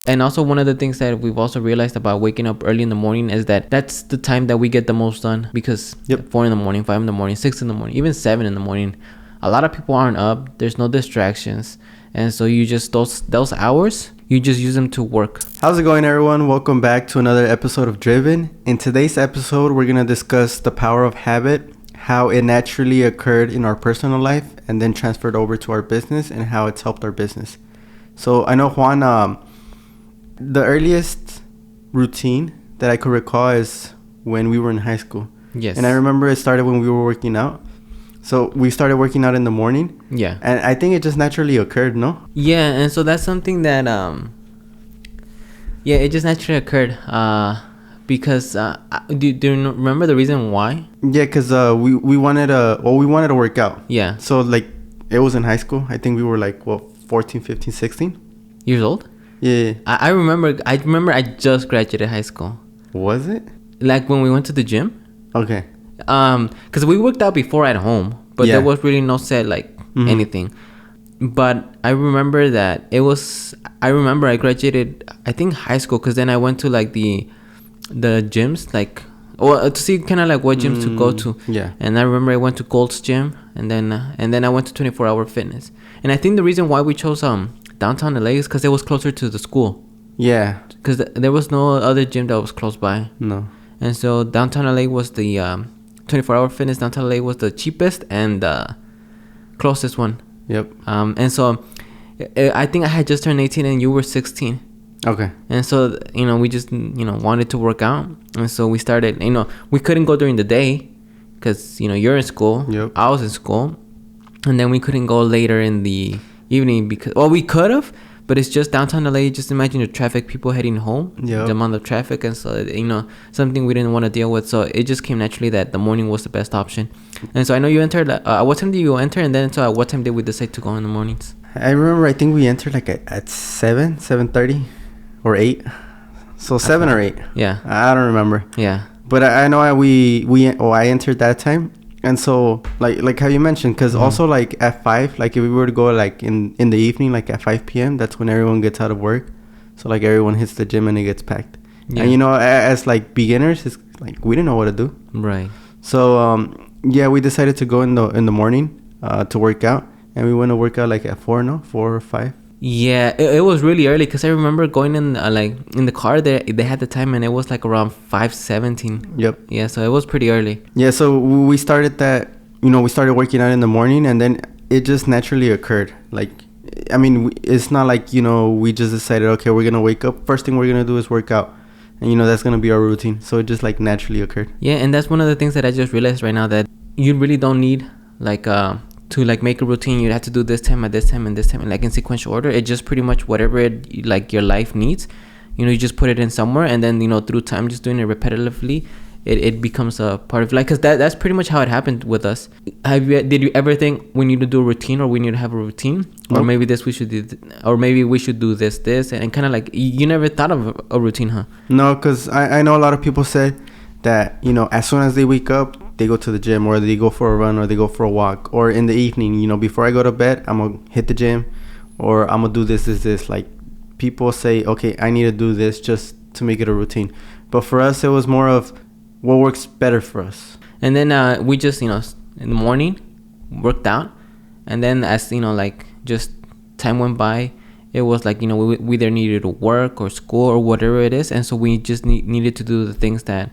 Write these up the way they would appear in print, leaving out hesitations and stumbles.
And also one of the things that we've also realized about waking up early in the morning is that that's the time that we get the most done, because 4 in the morning, 5 in the morning, 6 in the morning, even 7 in the morning, a lot of people aren't up. There's no distractions. And so you just, those hours, you just use them to work. How's it going, everyone? Welcome back to another episode of Driven. In today's episode, we're going to discuss the power of habit, how it naturally occurred in our personal life and then transferred over to our business, and how it's helped our business. So I know, Juan, the earliest routine that I could recall is when we were in high school. Yes. And I remember it started when we were working out. So we started working out in the morning. Yeah. And I think it just naturally occurred, no? Yeah, and so that's something that, it just naturally occurred. Because, do you remember the reason why? Yeah, because we wanted to work out. Yeah. So, like, it was in high school. I think we were, 14, 15, 16? Years old? Yeah. I remember I just graduated high school. Was it? Like, when we went to the gym. Okay. Because we worked out before at home, but there was really no set anything. But I remember that I graduated, I think, high school, because then I went to the gyms, to see kind of what gyms to go to. Yeah. And I remember I went to Gold's Gym, and then I went to 24 Hour Fitness. And I think the reason why we chose downtown LA is because it was closer to the school. Yeah. Because there was no other gym that was close by. No. And so downtown LA was the 24 Hour Fitness. Downtown LA was the cheapest and closest one. Yep. And so I think I had just turned 18 and you were 16. Okay. And so, we just, wanted to work out. And so we started, we couldn't go during the day because, you're in school. Yep. I was in school. And then we couldn't go later in the evening because, we could have, but it's just downtown LA. Just imagine the traffic, people heading home, yep. The amount of traffic. And so, something we didn't want to deal with. So it just came naturally that the morning was the best option. And so I know you entered, what time did you enter? And then so at what time did we decide to go in the mornings? I remember, I think we entered at 7:30 or 8. So 7 or 8. Yeah. I don't remember. Yeah. But I know I entered that time. And so, like how you mentioned, because also, at 5, if we were to go, in the evening, at 5 p.m., that's when everyone gets out of work. So, everyone hits the gym and it gets packed. Yeah. And, as, beginners, it's, we didn't know what to do. Right. So, we decided to go in the morning to work out. And we went to work out, at 4 or 5. Yeah, it was really early because I remember going in in the car there. They had the time and it was around 5:17. Yep. Yeah, so it was pretty early. Yeah, so we started that. We started working out in the morning, and then it just naturally occurred. It's not we just decided, okay, we're gonna wake up. First thing we're gonna do is work out, and that's gonna be our routine. So it just naturally occurred. Yeah, and that's one of the things that I just realized right now, that you really don't need to make a routine. You have to do this time at this time and this time, and in sequential order. It just pretty much whatever your life needs, you just put it in somewhere, and then through time, just doing it repetitively, it becomes a part of life. Because that's pretty much how it happened with us. Did you ever think we need to do a routine, or we need to have a routine, or maybe we should do this, and kind of you never thought of a routine, huh? No, because I know a lot of people said that as soon as they wake up, they go to the gym, or they go for a run, or they go for a walk, or in the evening, before I go to bed, I'm gonna hit the gym, or I'm gonna do this. People say, okay, I need to do this just to make it a routine. But for us, it was more of what works better for us. And then we just, in the morning, worked out, and then as just time went by, it was we either needed to work or school or whatever it is, and so we just needed to do the things that,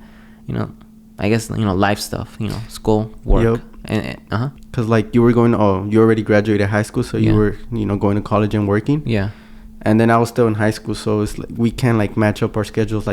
I guess, life stuff, school, work. Yep. Because you were you already graduated high school, so you were, going to college and working. Yeah. And then I was still in high school, so it's we can match up our schedules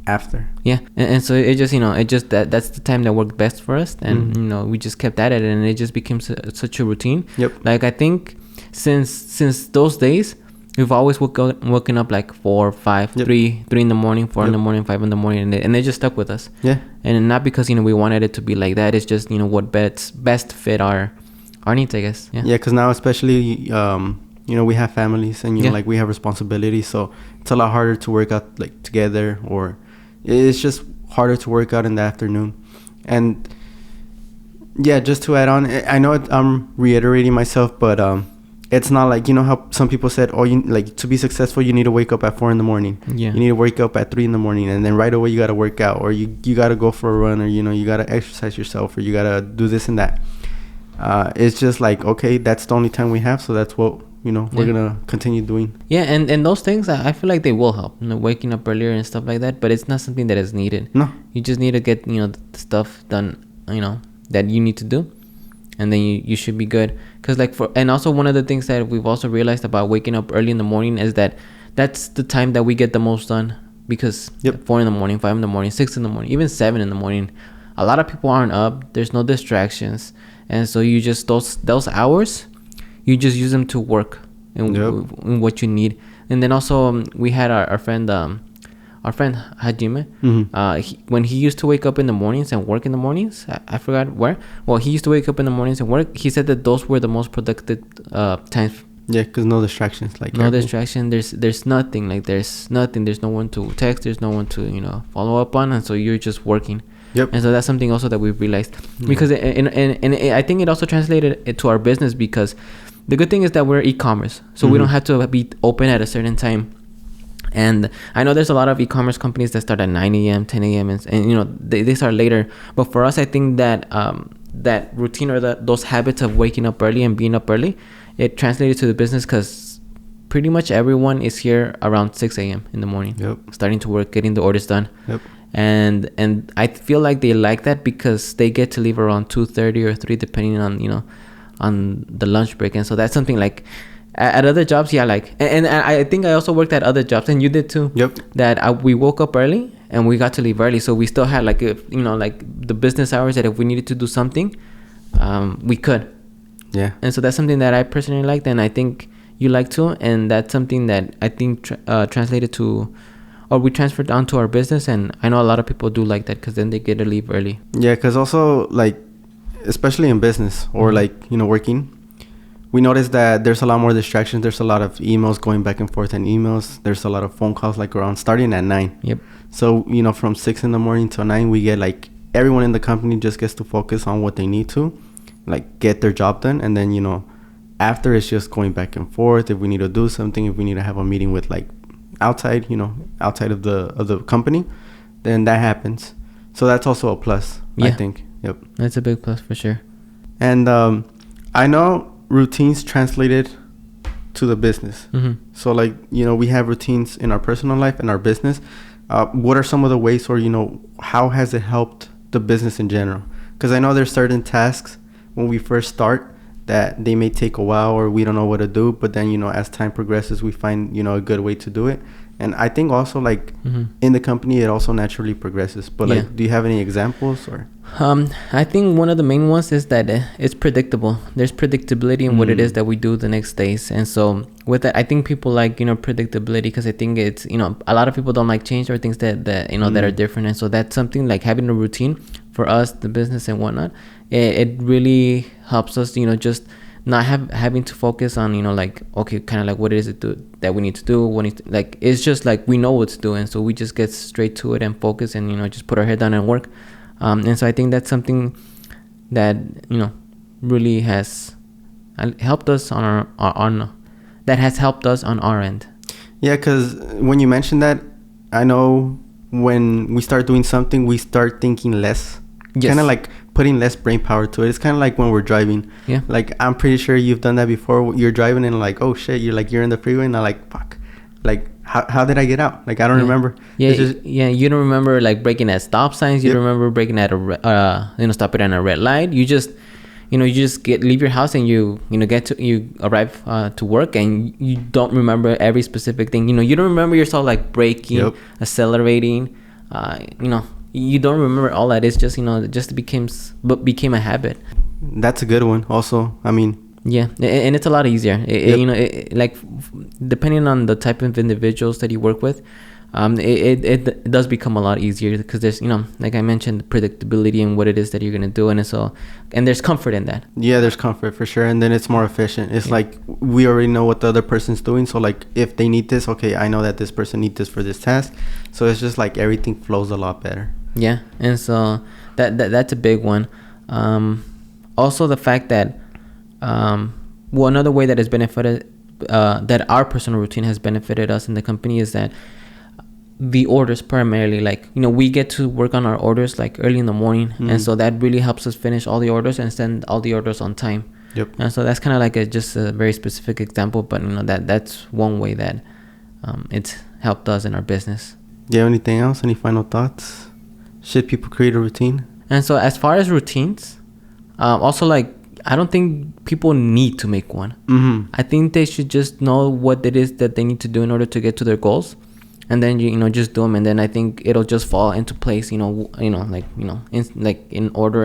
after. Yeah. And so it just, that's the time that worked best for us. And, we just kept at it, and it just became such a routine. Yep. I think since those days, we've always woken up 4, 5, yep. 3 in the morning, 4 in the morning, 5 in the morning, and they just stuck with us. Yeah. And not because we wanted it to be like that. It's just what best fit our needs, I guess. Yeah. Yeah, because now especially we have families, and we have responsibilities, so it's a lot harder to work out together, or it's just harder to work out in the afternoon. And yeah, just to add on, I know I'm reiterating myself, but it's not like, you know how some people said, oh, you like to be successful you need to wake up at 4 a.m. Yeah. You need to wake up at 3 a.m, and then right away you got to work out, or you got to go for a run, or you know you got to exercise yourself, or you got to do this and that. It's just like, okay, that's the only time we have, so that's what, you know, we're gonna continue doing. Yeah, and those things, I feel like they will help, you know, waking up earlier and stuff like that, but it's not something that is needed. No, you just need to get, you know, the stuff done, you know, that you need to do, and then you should be good. Because like and also one of the things that we've also realized about waking up early in the morning is that that's the time that we get the most done, because 4 a.m, 5 a.m, 6 a.m, even 7 a.m, a lot of people aren't up, there's no distractions, and so you just those hours you just use them to work in what you need. And then also we had our friend Hajime. When he used to wake up in the mornings and work in the mornings, I forgot where. Well, he used to wake up in the mornings and work. He said that those were the most productive times. Yeah, because no distractions. Like no distraction. There's nothing. Like there's nothing. There's no one to text. There's no one to, you know, follow up on, and so you're just working. Yep. And so that's something also that we've realized, because and I think it also translated it to our business, because the good thing is that we're e-commerce, so we don't have to be open at a certain time. And I know there's a lot of e-commerce companies that start at 9 a.m, 10 a.m, and you know they start later. But for us, I think that that routine, or those habits of waking up early and being up early, it translated to the business, because pretty much everyone is here around 6 a.m. in the morning, starting to work, getting the orders done. And I feel like they like that because they get to leave around 2:30 or 3, depending on, you know, on the lunch break. And so that's something like at other jobs, like, and I think I also worked at other jobs, and you did too. That we woke up early and we got to leave early, so we still had like, if, you know, like the business hours that if we needed to do something, we could. And so that's something that I personally liked, and I think you like too. And that's something that I think translated to, or we transferred onto our business. And I know a lot of people do like that, because then they get to leave early. Because also, like, especially in business or like, you know, working, we noticed that there's a lot more distractions. There's a lot of emails going back and forth and emails. There's a lot of phone calls, like around starting at 9. So, you know, from 6 a.m. till 9, we get like everyone in the company just gets to focus on what they need to, like get their job done. And then, you know, after, it's just going back and forth. If we need to do something, if we need to have a meeting with like outside, you know, outside of the company, then that happens. So that's also a plus, I think. That's a big plus for sure. And I know routines translated to the business. So like, you know, we have routines in our personal life and our business. What are some of the ways, or, you know, how has it helped the business in general? Because I know there's certain tasks when we first start that they may take a while, or we don't know what to do, but then, you know, as time progresses, we find, you know, a good way to do it. And I think also like in the company, it also naturally progresses. But like, do you have any examples? Or I think one of the main ones is that it's predictable. There's predictability in what it is that we do the next days. And so with that, I think people like, you know, predictability, because I think it's, you know, a lot of people don't like change or things that you know that are different. And so that's something like having a routine for us, the business and whatnot. It really helps us, you know, just not having to focus on, you know, like, okay, kind of like what is it that we need to do, like, it's just like we know what to do, and so we just get straight to it and focus, and, you know, just put our head down and work. And so I think that's something that, you know, really has helped us on our end. Because when you mentioned that, I know when we start doing something, we start thinking less. Kind of like putting less brain power to it. It's kind of like when we're driving. Like, I'm pretty sure you've done that before. You're driving and like, oh shit, you're in the freeway, and I'm like, fuck, like how did I get out? Like, I don't remember. You don't remember like breaking at stop signs. You don't remember breaking at a stopping at a red light. You just, you know, leave your house, and you arrive to work, and you don't remember every specific thing. You know, you don't remember yourself like braking, accelerating, you know. You don't remember all that. It's just, you know, it just became a habit. That's a good one also. I mean, and it's a lot easier. You know, like, depending on the type of individuals that you work with, it does become a lot easier, because there's, you know, like I mentioned, predictability in what it is that you're gonna do, and there's comfort in that. There's comfort for sure, and then it's more efficient. It's like we already know what the other person's doing, so like if they need this, okay, I know that this person needs this for this task, so it's just like everything flows a lot better. And so that's a big one. Also the fact that another way that has benefited, that our personal routine has benefited us in the company is that the orders primarily, like, we get to work on our orders like early in the morning, and so that really helps us finish all the orders and send all the orders on time. Yep. And so that's kind of like just a very specific example, but that's one way that it's helped us in our business. Do you have anything else? Any final thoughts? Should people create a routine? And so as far as routines, also, like, I don't think people need to make one. I think they should just know what it is that they need to do in order to get to their goals, and then just do them, and then I think it'll just fall into place, in order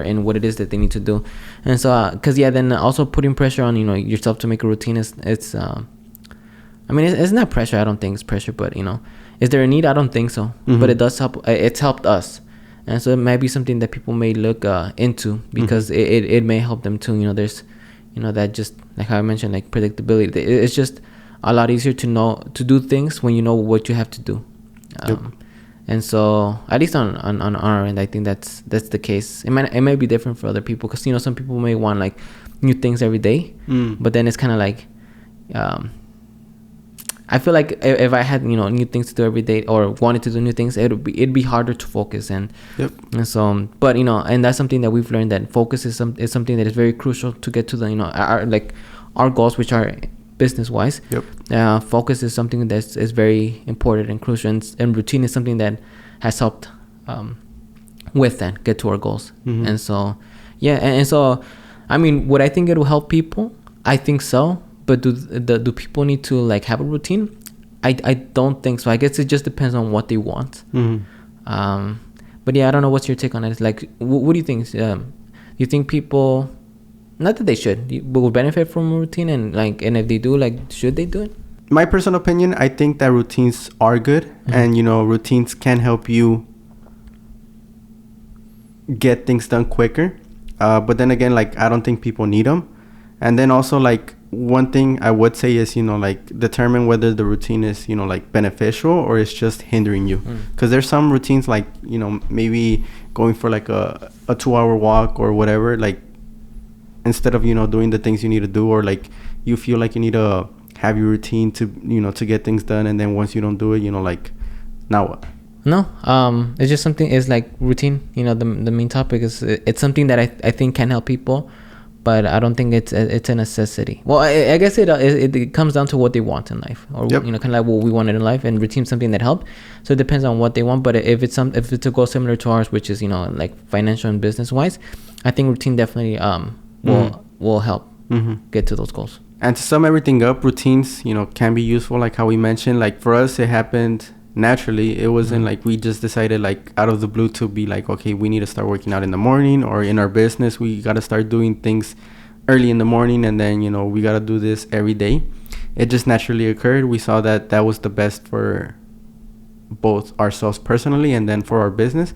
in what it is that they need to do. And so because then also putting pressure on yourself to make a routine it's not pressure. I don't think it's pressure, but is there a need? I don't think so. But it does help. It's helped us, and so it might be something that people may look into, because it may help them too. There's that, just like how I mentioned, like predictability. It's just a lot easier to do things when you know what you have to do. And so at least on our end, I think that's the case. It might be different for other people, because some people may want like new things every day, but then it's kind of like I feel like if I had new things to do every day, or wanted to do new things, it'd be harder to focus. And so, but and that's something that we've learned, that focus is something that is very crucial to get to the our goals, which are business wise. Focus is something that is very important and crucial, and routine is something that has helped with that get to our goals. And so and so, I mean, would I think it will help people? I think so. But do people need to like have a routine? I don't think so. I guess it just depends on what they want. But I don't know, what's your take on it? It's like, what do you think? You think people, not that they should, but will benefit from a routine, and if they do, like, should they do it? My personal opinion, I think that routines are good, and routines can help you get things done quicker. But then again, like, I don't think people need them. And then also, like, one thing I would say is, determine whether the routine is, like, beneficial or it's just hindering you. Because there's some routines, like, maybe going for like a 2-hour walk or whatever, like, instead of, doing the things you need to do, or like you feel like you need to have your routine to, to get things done. And then once you don't do it, like, now what? No, it's just something, is like routine, the main topic is, it's something that I think can help people. But I don't think it's a necessity. Well, I guess it comes down to what they want in life, or kind of like what we wanted in life, and routine something that helped. So it depends on what they want. But if it's a goal similar to ours, which is like financial and business wise, I think routine definitely will help get to those goals. And to sum everything up, routines can be useful, like how we mentioned. Like for us, it happened naturally. It wasn't like we just decided like out of the blue to be like, okay, we need to start working out in the morning, or in our business we got to start doing things early in the morning, and then we got to do this every day. It just naturally occurred. We saw that was the best for both ourselves personally, and then for our business.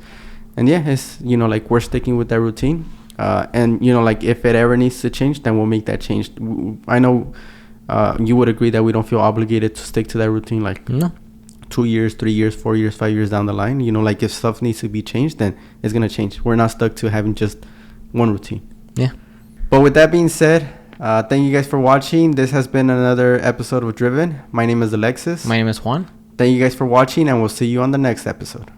And it's like we're sticking with that routine, and like if it ever needs to change, then we'll make that change. I know you would agree that we don't feel obligated to stick to that routine, like no. 2 years, 3 years, 4 years, 5 years down the line, like if stuff needs to be changed, then it's going to change. We're not stuck to having just one routine. But with that being said, thank you guys for watching. This has been another episode of Driven. My name is Alexis. My name is Juan. Thank you guys for watching, and we'll see you on the next episode.